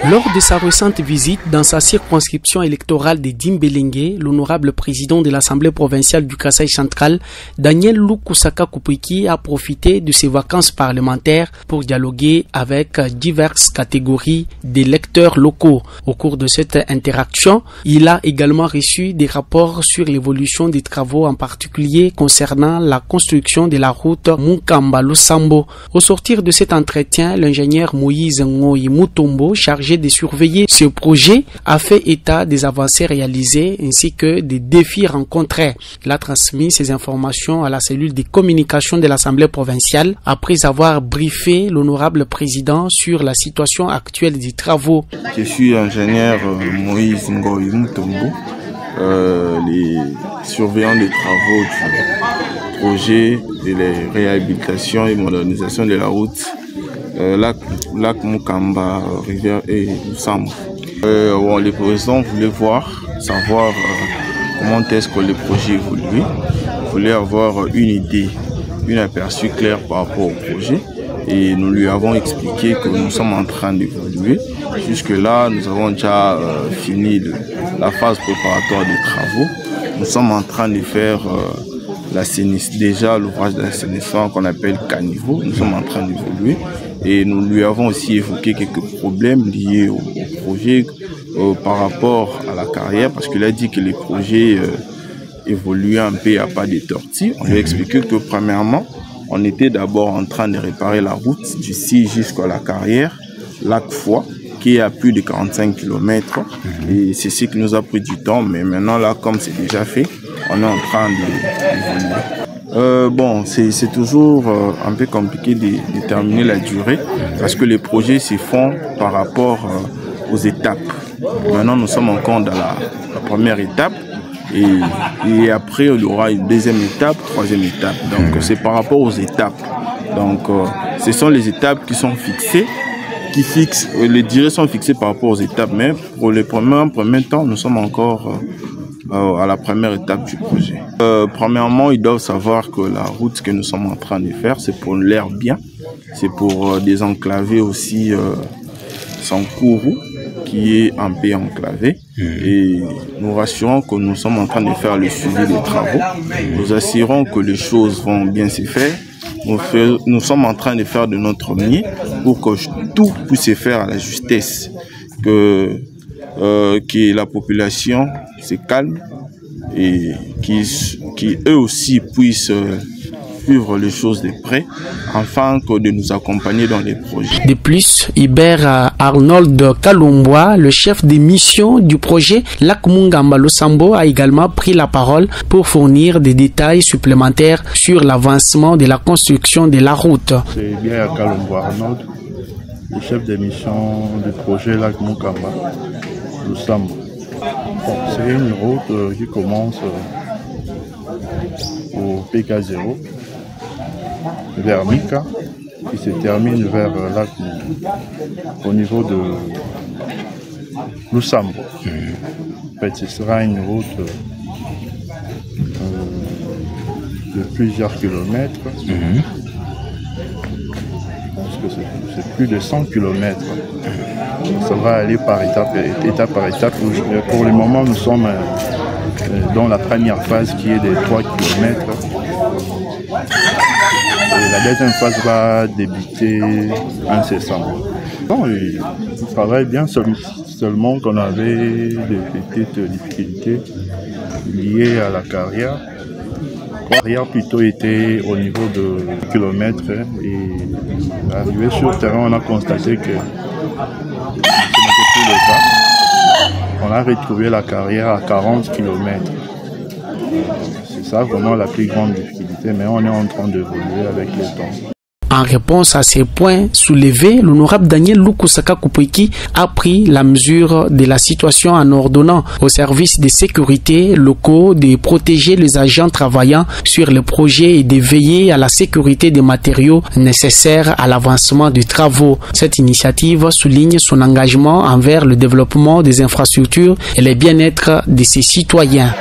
Lors de sa récente visite dans sa circonscription électorale de Dimbelengue, l'honorable président de l'Assemblée provinciale du Kasaï central, Daniel Lukusaka Kupwiki, a profité de ses vacances parlementaires pour dialoguer avec diverses catégories d'électeurs locaux. Au cours de cette interaction, il a également reçu des rapports sur l'évolution des travaux, en particulier concernant la construction de la route Mukamba-Lusambo. Au sortir de cet entretien, l'ingénieur Moïse Ngoyi Mutombo, chargé de surveiller ce projet, a fait état des avancées réalisées ainsi que des défis rencontrés. Il a transmis ces informations à la cellule de communication de l'Assemblée provinciale après avoir briefé l'honorable président sur la situation actuelle des travaux. Je suis ingénieur Moïse Ngoyi Mutombo, les surveillants des travaux du projet de la réhabilitation et modernisation de la route lac Mukamba, rivière et Lusambo. Les présidents voulaient savoir comment est-ce que le projet évoluait. Ils voulaient avoir une idée, un aperçu clair par rapport au projet. Et nous lui avons expliqué que nous sommes en train d'évoluer. Jusque-là, nous avons déjà fini la phase préparatoire des travaux. Nous sommes en train de faire déjà l'ouvrage d'assainissement qu'on appelle caniveau. Nous sommes en train d'évoluer. Et nous lui avons aussi évoqué quelques problèmes liés au projet par rapport à la carrière, parce qu'il a dit que les projets évoluaient un peu à pas de tortilles. On lui a expliqué que premièrement, on était d'abord en train de réparer la route d'ici jusqu'à la carrière, lac Foix, qui est à plus de 45 km. Et c'est ce qui nous a pris du temps, mais maintenant là, comme c'est déjà fait, on est en train d'évoluer. C'est toujours un peu compliqué de déterminer la durée parce que les projets se font par rapport aux étapes. Maintenant, nous sommes encore dans la première étape et après, il y aura une deuxième étape, troisième étape. Donc, c'est par rapport aux étapes. Donc, ce sont les étapes qui sont fixées, les durées sont fixées par rapport aux étapes. Mais pour les premiers temps, nous sommes encore à la première étape du projet. Premièrement, ils doivent savoir que la route que nous sommes en train de faire, c'est pour l'air bien, c'est pour désenclaver aussi Sankourou, qui est un peu enclavé. Et nous rassurons que nous sommes en train de faire le suivi des travaux. Nous assurons que les choses vont bien se faire. Nous sommes en train de faire de notre mieux pour que tout puisse se faire à la justesse, que la population se calme et qui eux aussi puissent suivre les choses de près afin que de nous accompagner dans les projets. De plus, Hubert Arnold Kalumboa, le chef des missions du projet Lac Mukamba-Lusambo, a également pris la parole pour fournir des détails supplémentaires sur l'avancement de la construction de la route. C'est bien Kalumboa Arnold, le chef des missions du projet Lac Mukamba-Lusambo. C'est une route qui commence au PK0 vers Mika, qui se termine vers Lac au niveau de Lusambo. En fait, ce sera une route de plusieurs kilomètres. Parce que c'est plus de 100 kilomètres. Ça va aller par étape par étape. Pour le moment, nous sommes dans la première phase qui est de 3 km. La deuxième phase va débuter incessamment. Bon, il travaille bien, seulement qu'on avait des petites difficultés liées à la carrière. La carrière plutôt était au niveau de kilomètres et arrivé sur le terrain, on a constaté que ce n'était plus le cas. On a retrouvé la carrière à 40 km. C'est ça vraiment la plus grande difficulté, mais on est en train d'évoluer avec le temps. En réponse à ces points soulevés, l'honorable Daniel Lukusaka Kupwiki a pris la mesure de la situation en ordonnant aux services de sécurité locaux de protéger les agents travaillant sur le projet et de veiller à la sécurité des matériaux nécessaires à l'avancement des travaux. Cette initiative souligne son engagement envers le développement des infrastructures et le bien-être de ses citoyens.